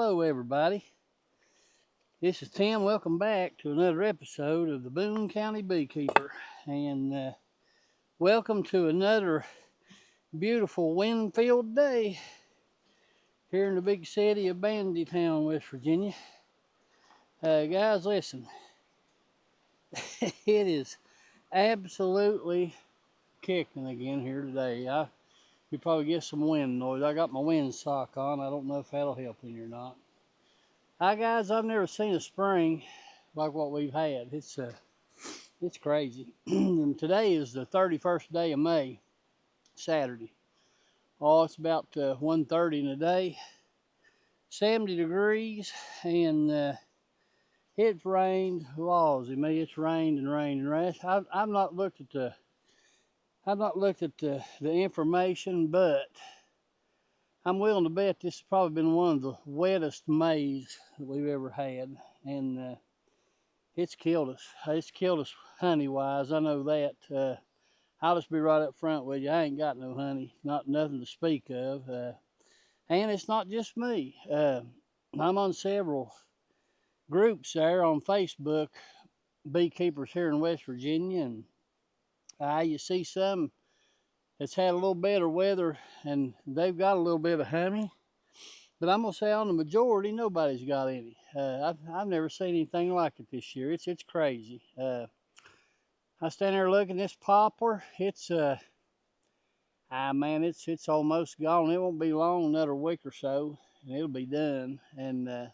Hello everybody, this is Tim. Welcome back to another episode of the Boone County Beekeeper, and welcome to another beautiful wind-filled day here in the big city of Bandytown, West Virginia. Guys, listen, it is absolutely kicking again here today. You probably get some wind noise. I got my wind sock on. I don't know if that'll help any or not. Hi guys, I've never seen a spring like what we've had. It's crazy. And today is the 31st day of May, Saturday. Oh, it's about 1:30 in the day, 70 degrees, and it's rained. Lawsy me, it's rained and rained and rained. I've not looked at the information, but I'm willing to bet this has probably been one of the wettest Mays that we've ever had, and it's killed us. It's killed us honey-wise. I know that. I'll just be right up front with you. I ain't got no honey, nothing to speak of, and it's not just me. I'm on several groups there on Facebook, beekeepers here in West Virginia, and you see some that's had a little better weather and they've got a little bit of honey, but I'm gonna say on the majority, nobody's got any. I've never seen anything like it this year. It's crazy. I stand there looking at this poplar. It's man, it's almost gone. It won't be long, another week or so, and it'll be done. And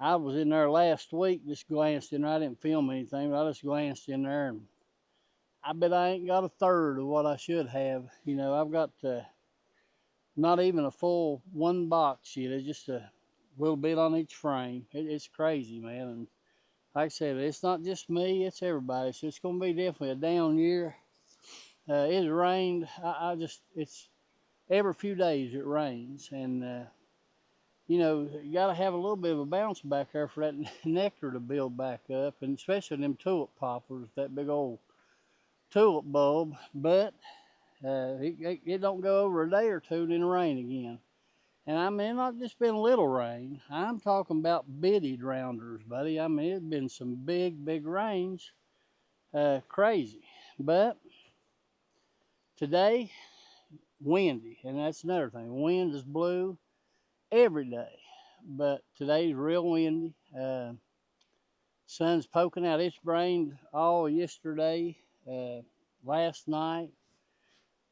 I was in there last week, just glanced in there. I didn't film anything, but I just glanced in there, and I bet I ain't got a third of what I should have. You know, I've got not even a full one box yet. It's just a little bit on each frame. It's crazy, man. And like I said, it's not just me, it's everybody. So it's going to be definitely a down year. It rained. It's every few days it rains, and you know, you got to have a little bit of a bounce back there for that nectar to build back up, and especially them tulip poplars, that big old tulip bulb. But it don't go over a day or two, then rain again. And I mean, not just been little rain. I'm talking about bitty drowners, buddy. I mean, it's been some big rains. Crazy. But today, windy, and that's another thing. Wind is blue every day, but today's real windy. Sun's poking out. It's rained all yesterday, last night.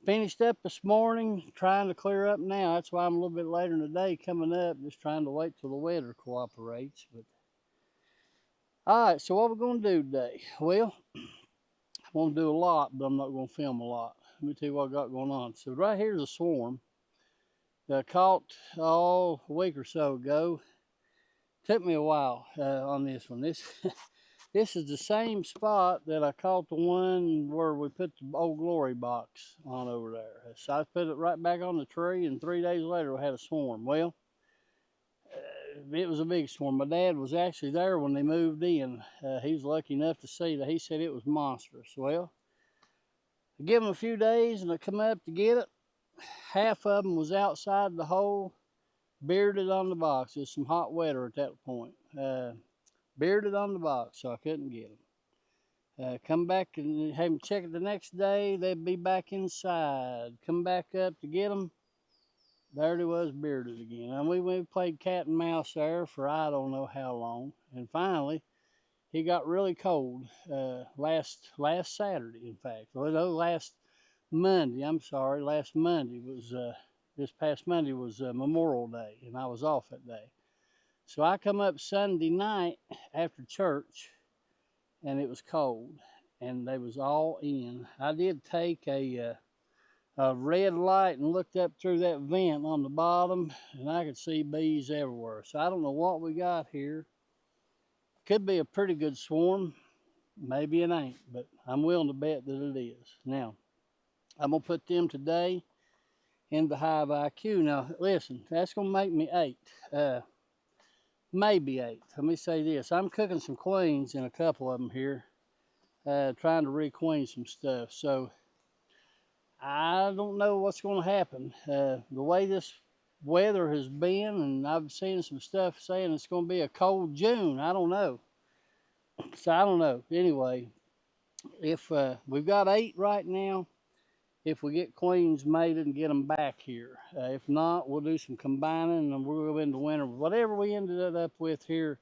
Finished up this morning, trying to clear up now. That's why I'm a little bit later in the day coming up, just trying to wait till the weather cooperates. But all right, so what we're going to do today? Well, I'm going to do a lot, but I'm not going to film a lot. Let me tell you what I got going on. So right here's a swarm that I caught a week or so ago. Took me a while on this one. This is the same spot that I caught the one where we put the Old Glory box on over there. So I put it right back on the tree, and 3 days later we had a swarm. Well, it was a big swarm. My dad was actually there when they moved in. He was lucky enough to see that. He said it was monstrous. Well, I give them a few days, and I come up to get it. Half of them was outside the hole, bearded on the box. There's some hot weather at that point. Bearded on the box, so I couldn't get them. Come back and have them check it the next day. They'd be back inside. Come back up to get them. There they was, bearded again. And we played cat and mouse there for I don't know how long. And finally, he got really cold last Saturday, in fact. Well, no, last Monday. I'm sorry. Last Monday was this past Monday was Memorial Day, and I was off that day. So I come up Sunday night after church, and it was cold, and they was all in. I did take a red light and looked up through that vent on the bottom, and I could see bees everywhere. So I don't know what we got here. Could be a pretty good swarm. Maybe it ain't, but I'm willing to bet that it is. Now, I'm going to put them today in the Hive IQ. Now, listen, that's going to make me 8. Maybe 8. Let me say this. I'm cooking some queens in a couple of them here, trying to re-queen some stuff. So I don't know what's going to happen. The way this weather has been, and I've seen some stuff saying it's going to be a cold June. I don't know. So I don't know. Anyway, if we've got 8 right now, if we get queens mated and get them back here. If not, we'll do some combining and we'll go into winter. Whatever we ended up with here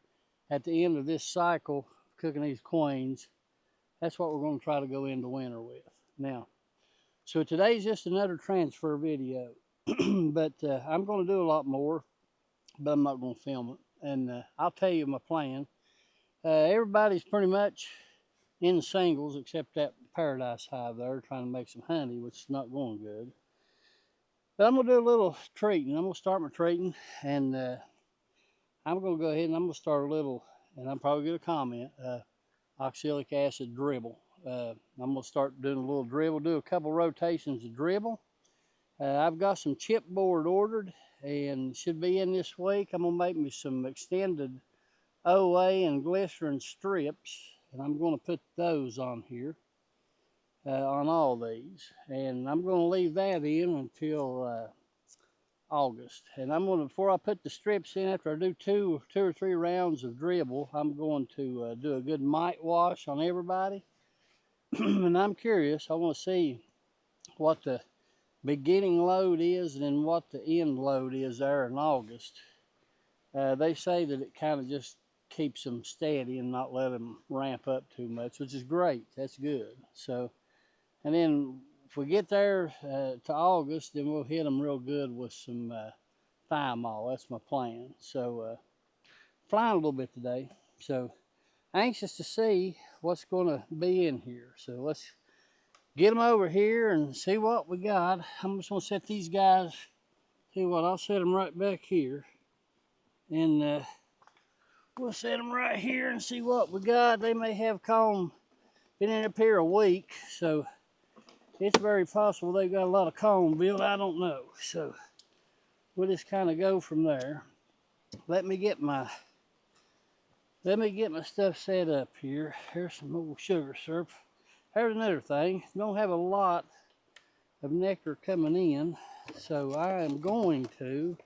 at the end of this cycle, cooking these queens, that's what we're going to try to go into winter with. Now, so today's just another transfer video, but I'm going to do a lot more, but I'm not going to film it. And I'll tell you my plan. Everybody's pretty much in singles except that paradise hive there, trying to make some honey, which is not going good. But I'm going to do a little treating. I'm going to start my treating, and I'm going to go ahead and I'm going to start a little, and I'll probably get a comment, oxalic acid dribble. I'm going to start doing a little dribble, do a couple rotations of dribble. I've got some chipboard ordered and should be in this week. I'm going to make me some extended OA and glycerin strips, and I'm going to put those on here, on all these. And I'm going to leave that in until August. And I'm going to, before I put the strips in, after I do two or three rounds of dribble, I'm going to do a good mite wash on everybody. And I'm curious, I want to see what the beginning load is and then what the end load is there in August. They say that it kind of just keeps them steady and not let them ramp up too much, which is great. That's good. So, and then if we get there to August, then we'll hit them real good with some thiamol. That's my plan. So, flying a little bit today. So, anxious to see what's going to be in here. So, let's get them over here and see what we got. I'm just going to set these guys, see what, I'll set them right back here. And we'll set them right here and see what we got. They may have comb, been in up here a week, so it's very possible they've got a lot of comb built. I don't know. So we'll just kind of go from there. Let me get my stuff set up here. Here's some old sugar syrup. Here's another thing. Don't have a lot of nectar coming in, so I am going to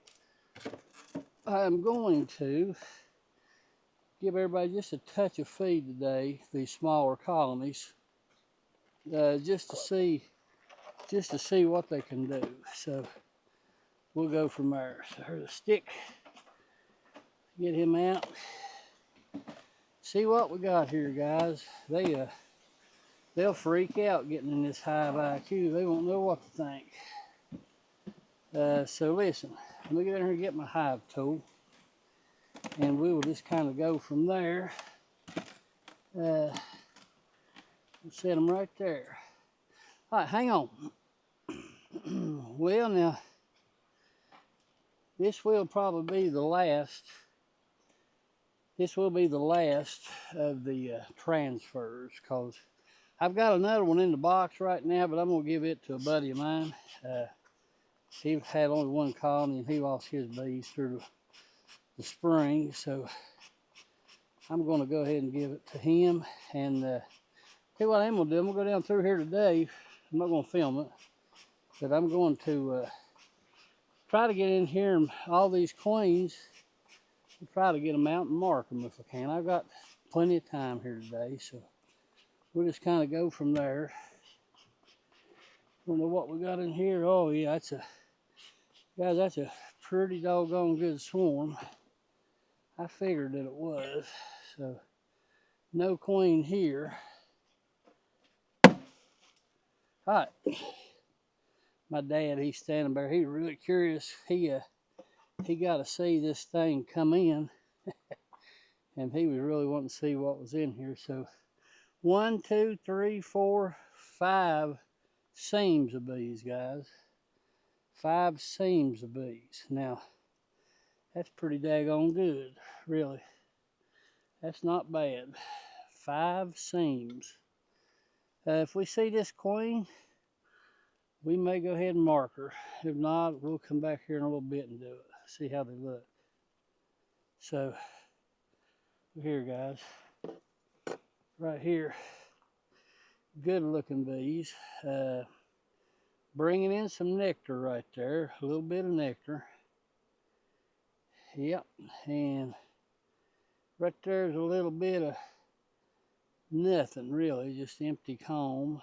give everybody just a touch of feed today, these smaller colonies, just to see what they can do. So we'll go from there. So here's a stick. Get him out. See what we got here, guys. They'll freak out getting in this Hive IQ. They won't know what to think. So listen, let me get in here and get my hive tool, and we will just kind of go from there. We'll set them right there. All right, hang on. Well, now, this will probably be the last. This will be the last of the transfers, because I've got another one in the box right now, but I'm going to give it to a buddy of mine. He had only one colony, and he lost his bees through the spring, so I'm going to go ahead and give it to him. And tell you what I'm going to do. I'm going to go down through here today. I'm not going to film it, but I'm going to try to get in here and all these queens and try to get them out and mark them if I can. I've got plenty of time here today, so we'll just kind of go from there. Don't know what we got in here. Oh yeah, that's a pretty doggone good swarm. I figured that it was. So no queen here. All right. My dad, he's standing there. He's really curious. He got to see this thing come in, and he was really wanting to see what was in here. So 1, 2, 3, 4, 5 seams of bees, guys. 5 seams of bees. Now, that's pretty daggone good, really. That's not bad. 5 seams. If we see this queen, we may go ahead and mark her. If not, we'll come back here in a little bit and do it. See how they look. So, here, guys. Right here. Good looking bees. Bringing in some nectar right there. A little bit of nectar. Yep, and right there's a little bit of nothing really, just empty comb.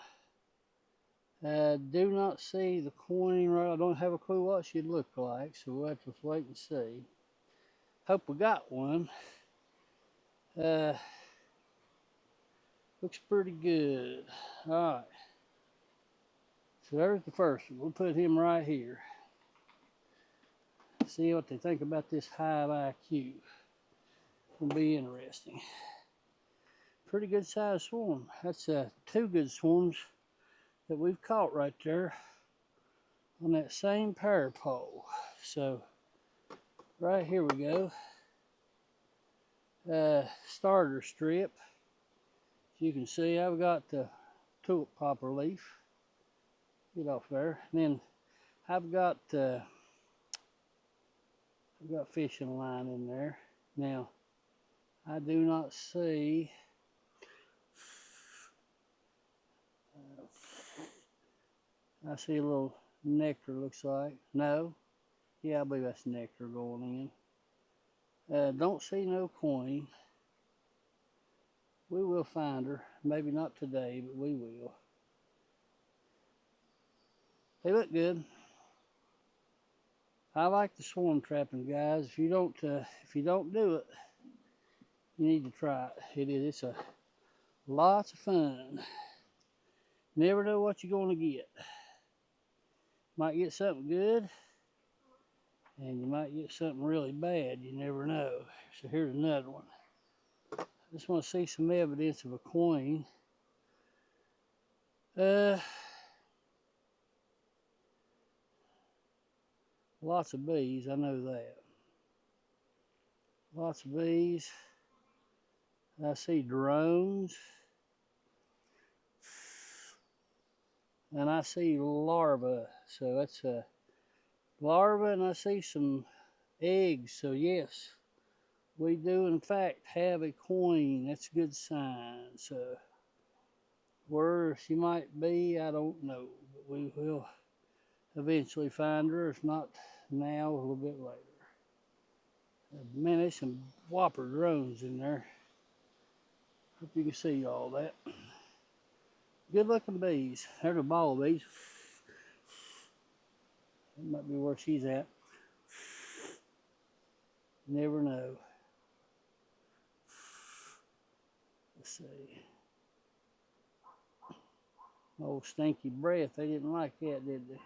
Do not see the queen right. I don't have a clue what she'd look like, so we'll have to wait and see. Hope we got one. Looks pretty good. All right. So there's the first one. We'll put him right here. See what they think about this Hive IQ. It'll be interesting. Pretty good sized swarm. That's two good swarms that we've caught right there on that same pair pole. So right here we go. Starter strip. As you can see, I've got the tulip popper leaf. Get off there. And then I've got fishing line in there. Now I do not see I see a little nectar, looks like. No. Yeah, I believe that's nectar going in. Don't see no queen. We will find her. Maybe not today, but we will. They look good. I like the swarm trapping, guys. If you don't do it, you need to try it. It's a lots of fun. Never know what you're going to get. Might get something good, and you might get something really bad. You never know. So here's another one. I just want to see some evidence of a queen. Lots of bees, I know that. Lots of bees. I see drones. And I see larvae. So that's a larva, and I see some eggs. So yes, we do in fact have a queen. That's a good sign. So where she might be, I don't know. But we will eventually find her. If not now, a little bit later. Man, there's some whopper drones in there. Hope you can see all that. Good looking bees. There's a ball of bees. That might be where she's at. Never know. Let's see. Oh, stinky breath. They didn't like that, did they?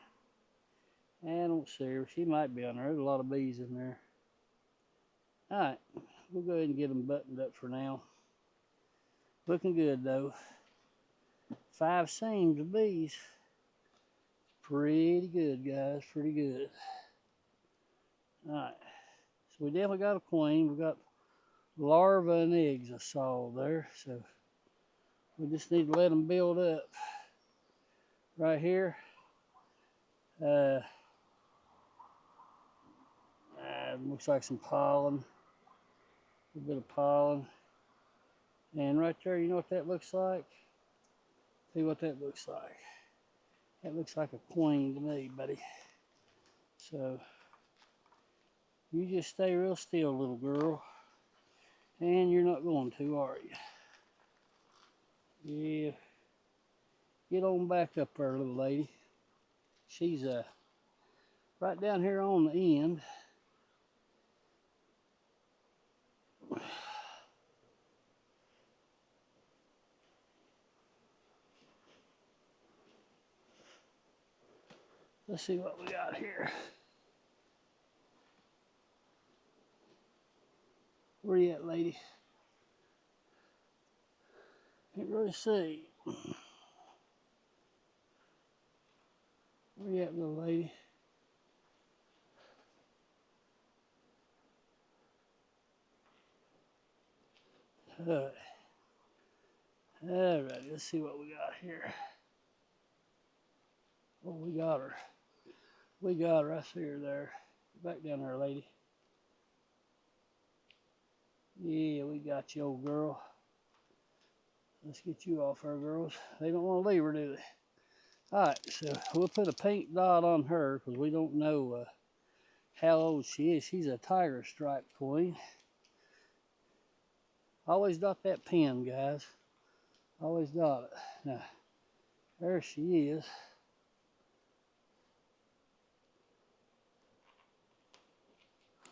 I don't see her. She might be on there. There's a lot of bees in there. All right. We'll go ahead and get them buttoned up for now. Looking good, though. 5 seams of bees. Pretty good, guys. Pretty good. All right. So we definitely got a queen. We got larvae and eggs I saw there. So we just need to let them build up. Right here. Looks like some pollen. A bit of pollen. And right there, you know what that looks like? See what that looks like. That looks like a queen to me, buddy. So you just stay real still, little girl. And you're not going to, are you? Yeah. Get on back up there, little lady. She's right down here on the end. Let's see what we got here. Where you at, lady? Can't really see. Where you at, little lady? Alright. Alright, let's see what we got here. Oh, we got her. We got her. I see her there. Back down there, lady. Yeah, we got you, old girl. Let's get you off her, girls. They don't want to leave her, do they? Alright, so we'll put a pink dot on her because we don't know how old she is. She's a tiger stripe queen. Always dot that pin, guys. Always dot it. Now, there she is.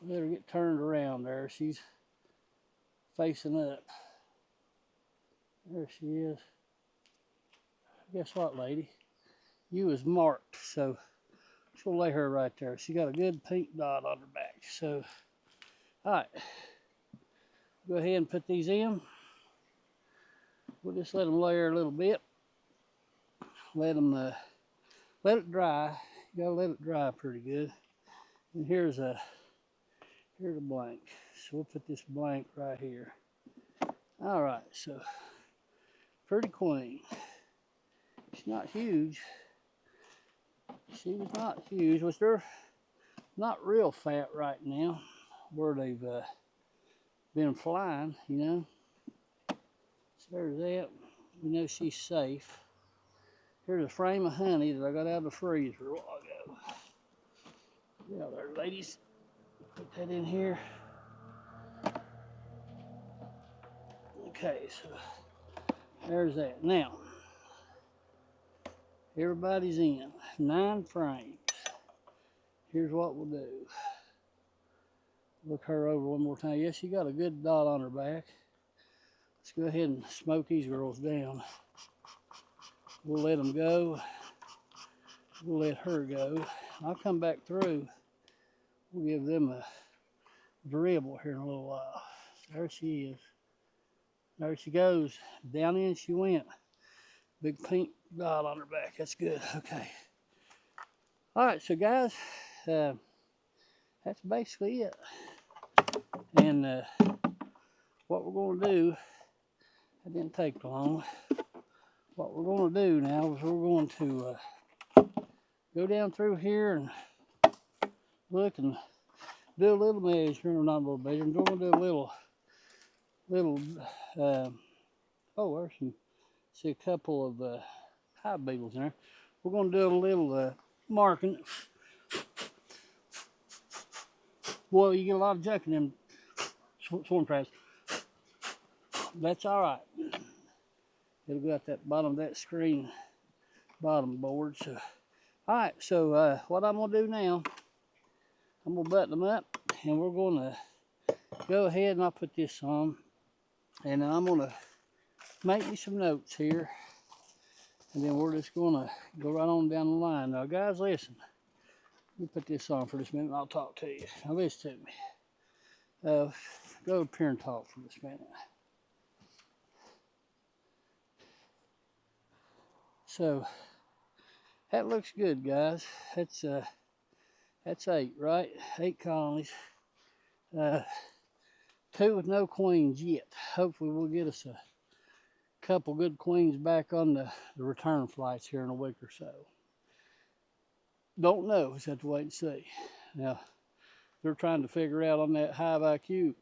Let her get turned around there. She's facing up. There she is. Guess what, lady? You is marked, so she'll lay her right there. She got a good pink dot on her back. So, all right. Go ahead and put these in. We'll just let them layer a little bit. Let it dry. You gotta let it dry pretty good. And here's a blank. So we'll put this blank right here. All right, so pretty queen. She's not huge. She was not huge. Was they're not real fat right now, where they've been flying, you know. So there's that. We know she's safe. Here's a frame of honey that I got out of the freezer a while ago. Yeah, there, ladies. Put that in here. Okay, so there's that. Now, everybody's in. 9 frames. Here's what we'll do. Look her over one more time. Yes, she got a good dot on her back. Let's go ahead and smoke these girls down. We'll let them go. We'll let her go. I'll come back through. We'll give them a dribble here in a little while. There she is. There she goes. Down in she went. Big pink dot on her back. That's good. Okay. All right, so guys, that's basically it. And what we're going to do, that didn't take long. What we're going to do now is we're going to go down through here and look and do a little measuring, or not a little measuring. We're going to do a little, oh, there's some, see a couple of hive beetles in there. We're going to do a little marking. Boy, you get a lot of junk in them swarm traps. That's all right. It'll go at that bottom of that screen, bottom board. So, all right. So what I'm gonna do now, I'm gonna button them up, and we're gonna go ahead and I'll put this on, and then I'm gonna make me some notes here, and then we're just gonna go right on down the line. Now, guys, listen. Let me put this on for this minute, and I'll talk to you. Now, listen to me. Go up here and talk for this minute. So that looks good, guys. That's 8, right? 8 colonies. 2 with no queens yet. Hopefully we'll get us a couple good queens back on the return flights here in a week or so. Don't know. Just have to wait and see. Now, they're trying to figure out on that Hive IQ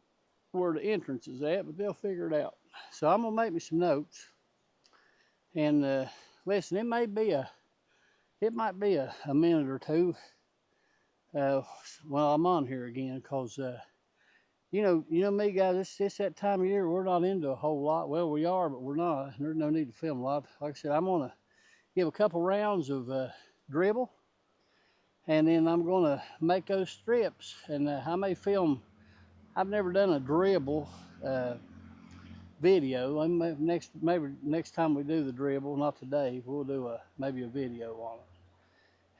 where the entrance is at, but they'll figure it out. So I'm gonna make me some notes. And listen, it might be a minute or two while I'm on here again, because you know me, guys. It's that time of year we're not into a whole lot. Well, we are, but we're not. There's no need to film a lot. Like I said, I'm gonna give a couple rounds of dribble, and then I'm gonna make those strips. And I may film. I've never done a dribble video. Maybe next time we do the dribble, not today, we'll do maybe a video on it.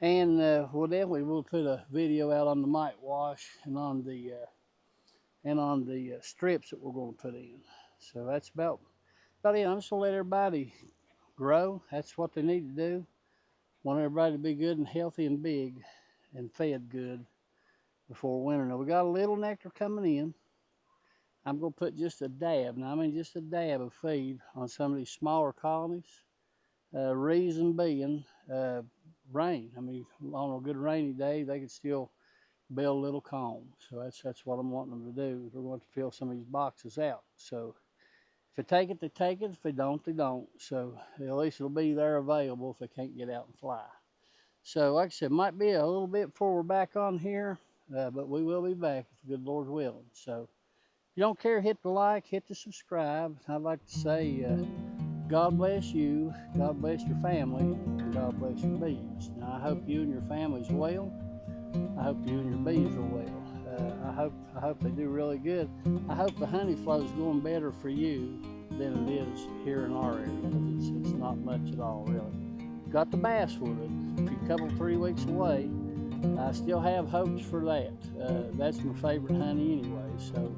And we'll put a video out on the mite wash and on the strips that we're going to put in. So that's about it. I'm just gonna let everybody grow. That's what they need to do. Want everybody to be good and healthy and big and fed good before winter. Now, we got a little nectar coming in. I'm going to put just a dab. Now, I mean just a dab of feed on some of these smaller colonies. Reason being, rain. I mean, on a good rainy day, they could still build a little comb. So that's what I'm wanting them to do. We're going to fill some of these boxes out. So if they take it, they take it. If they don't, they don't. So at least it'll be there available if they can't get out and fly. So like I said, might be a little bit before we're back on here. but we will be back if the good Lord's willing. So if you don't care, hit the like, hit the subscribe. I'd like to say God bless you, God bless your family, and God bless your bees. Now, I hope you and your family's well. I hope you and your bees are well. I hope they do really good. I hope the honey flow is going better for you than it is here in our area, because it's not much at all, really. Got the basswood, a couple, 3 weeks away. I still have hopes for that. That's my favorite honey anyway, so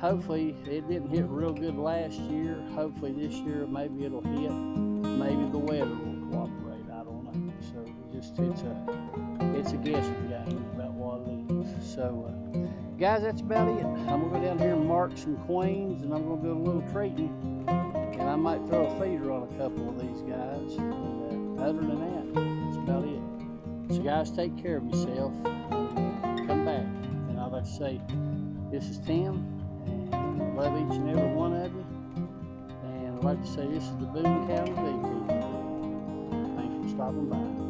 hopefully it didn't hit real good last year. Hopefully this year maybe it'll hit. Maybe the weather will cooperate. I don't know. So it's a guessing game about what it is. So guys, that's about it. I'm gonna go down here and mark some queens, and I'm gonna do a little treating, and I might throw a feeder on a couple of these guys. And other than that, that's about it. So guys, take care of yourself. Come back, and I'd like to say this is Tim, and I love each and every one of you. And I'd like to say this is the Boone County Beekeeper. Thanks for stopping by.